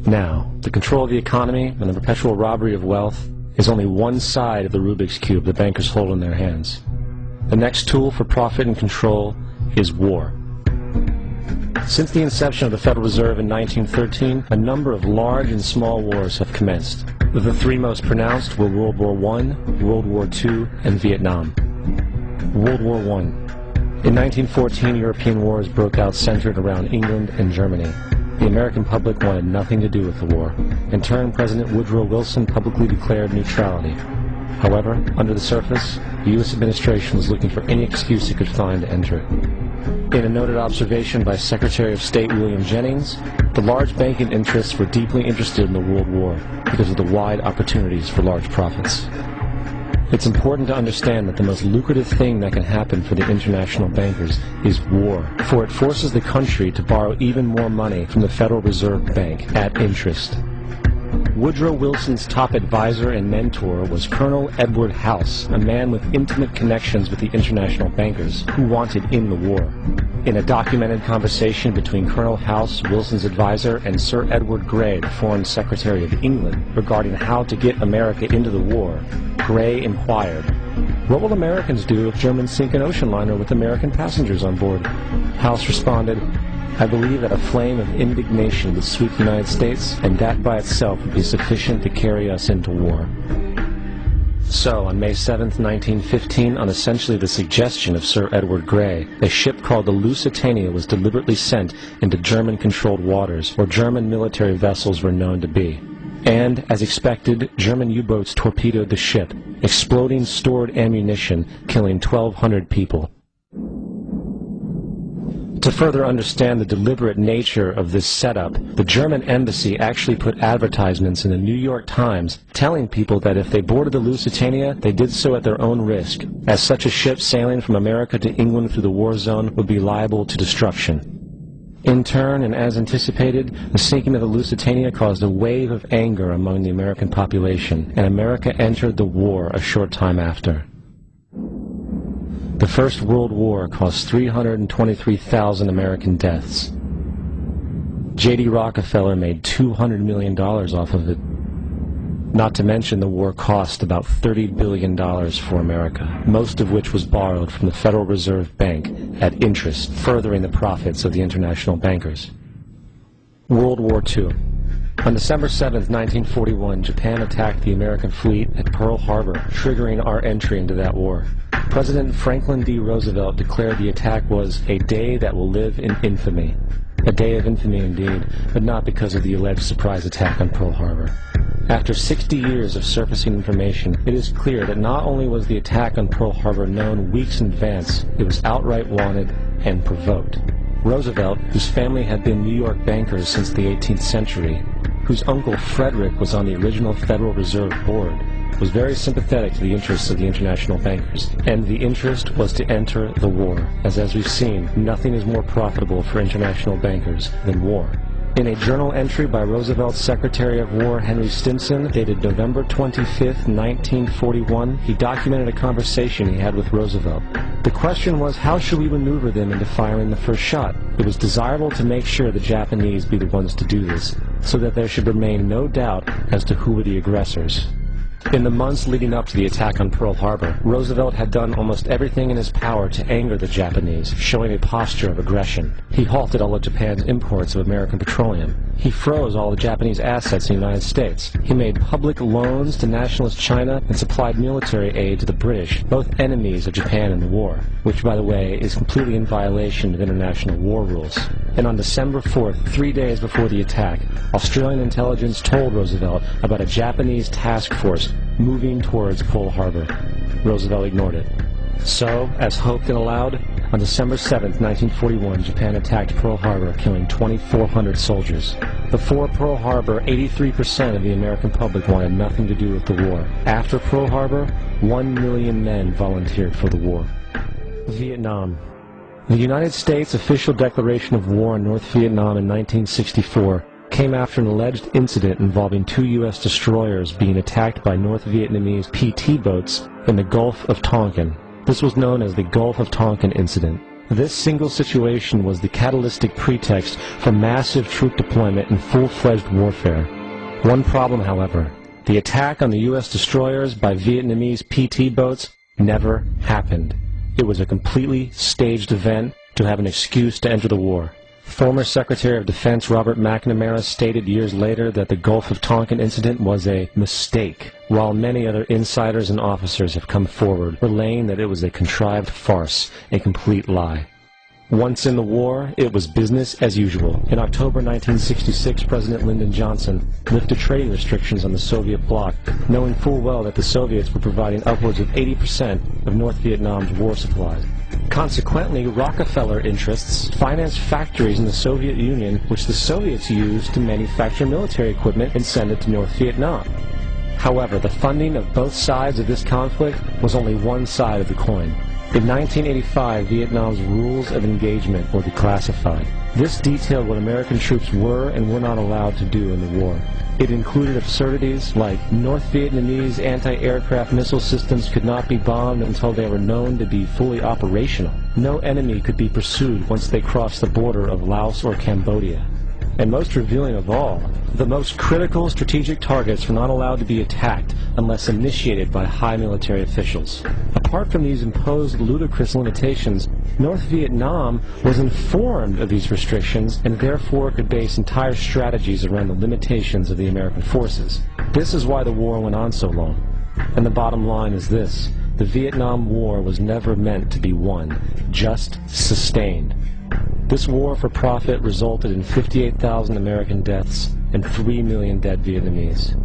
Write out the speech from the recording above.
Now, the control of the economy and the perpetual robbery of wealth is only one side of the Rubik's Cube the bankers hold in their hands. The next tool for profit and control is war. Since the inception of the Federal Reserve in 1913, a number of large and small wars have commenced. The three most pronounced were World War I, World War II, and Vietnam. World War I. In 1914, European wars broke out centered around England and Germany. The American public wanted nothing to do with the war. In turn, President Woodrow Wilson publicly declared neutrality. However, under the surface, the U.S. administration was looking for any excuse it could find to enter it. In a noted observation by Secretary of State William Jennings, the large banking interests were deeply interested in the World War because of the wide opportunities for large profits. It's important to understand that the most lucrative thing that can happen for the international bankers is war, for it forces the country to borrow even more money from the Federal Reserve Bank at interest. Woodrow Wilson's top advisor and mentor was Colonel Edward House, a man with intimate connections with the international bankers who wanted in the war. In a documented conversation between Colonel House, Wilson's advisor, and Sir Edward Grey, the Foreign Secretary of England, regarding how to get America into the war, Grey inquired, "What will Americans do if Germans sink an ocean liner with American passengers on board?" House responded, "I believe that a flame of indignation would sweep the United States, and that by itself would be sufficient to carry us into war." So, on May 7, 1915, on essentially the suggestion of Sir Edward Grey, a ship called the Lusitania was deliberately sent into German-controlled waters, where German military vessels were known to be. And, as expected, German U-boats torpedoed the ship, exploding stored ammunition, killing 1,200 people. To further understand the deliberate nature of this setup, the German embassy actually put advertisements in the New York Times telling people that if they boarded the Lusitania, they did so at their own risk, as such a ship sailing from America to England through the war zone would be liable to destruction. In turn, and as anticipated, the sinking of the Lusitania caused a wave of anger among the American population, and America entered the war a short time after. The First World War cost 323,000 American deaths. J.D. Rockefeller made $200 million off of it. Not to mention the war cost about $30 billion for America, most of which was borrowed from the Federal Reserve Bank at interest, furthering the profits of the international bankers. World War II. On December 7, 1941, Japan attacked the American fleet at Pearl Harbor, triggering our entry into that war. President Franklin D. Roosevelt declared the attack was a day that will live in infamy. A day of infamy indeed, but not because of the alleged surprise attack on Pearl Harbor. After 60 years of surfacing information, it is clear that not only was the attack on Pearl Harbor known weeks in advance, it was outright wanted and provoked. Roosevelt, whose family had been New York bankers since the 18th century, whose uncle Frederick was on the original Federal Reserve Board, was very sympathetic to the interests of the international bankers, and the interest was to enter the war, as we've seen, nothing is more profitable for international bankers than war. In a journal entry by Roosevelt's Secretary of War Henry Stimson, dated November 25, 1941, he documented a conversation he had with Roosevelt. The question was, how should we maneuver them into firing the first shot? It was desirable to make sure the Japanese be the ones to do this, so that there should remain no doubt as to who were the aggressors. In the months leading up to the attack on Pearl Harbor, Roosevelt had done almost everything in his power to anger the Japanese, showing a posture of aggression. He halted all of Japan's imports of American petroleum. He froze all the Japanese assets in the United States. He made public loans to nationalist China and supplied military aid to the British, both enemies of Japan in the war, which, by the way, is completely in violation of international war rules. And on December 4th, 3 days before the attack, Australian intelligence told Roosevelt about a Japanese task force moving towards Pearl Harbor. Roosevelt ignored it. So, as hoped and allowed, on December 7, 1941, Japan attacked Pearl Harbor, killing 2,400 soldiers. Before Pearl Harbor, 83% of the American public wanted nothing to do with the war. After Pearl Harbor, 1 million men volunteered for the war. Vietnam. The United States' official declaration of war on North Vietnam in 1964 came after an alleged incident involving 2 U.S. destroyers being attacked by North Vietnamese PT boats in the Gulf of Tonkin. This was known as the Gulf of Tonkin Incident. This single situation was the catalytic pretext for massive troop deployment and full-fledged warfare. One problem, however, the attack on the U.S. destroyers by Vietnamese PT boats never happened. It was a completely staged event to have an excuse to enter the war. Former Secretary of Defense Robert McNamara stated years later that the Gulf of Tonkin incident was a mistake, while many other insiders and officers have come forward, relaying that it was a contrived farce, a complete lie. Once in the war, it was business as usual. In October 1966, President Lyndon Johnson lifted trading restrictions on the Soviet bloc, knowing full well that the Soviets were providing upwards of 80% of North Vietnam's war supplies. Consequently, Rockefeller interests financed factories in the Soviet Union, which the Soviets used to manufacture military equipment and send it to North Vietnam. However, the funding of both sides of this conflict was only one side of the coin. In 1985, Vietnam's rules of engagement were declassified. This detailed what American troops were and were not allowed to do in the war. It included absurdities like North Vietnamese anti-aircraft missile systems could not be bombed until they were known to be fully operational. No enemy could be pursued once they crossed the border of Laos or Cambodia. And most revealing of all, the most critical strategic targets were not allowed to be attacked unless initiated by high military officials. Apart from these imposed ludicrous limitations, North Vietnam was informed of these restrictions and therefore could base entire strategies around the limitations of the American forces. This is why the war went on so long. And the bottom line is this: the Vietnam War was never meant to be won, just sustained. This war for profit resulted in 58,000 American deaths and 3 million dead Vietnamese.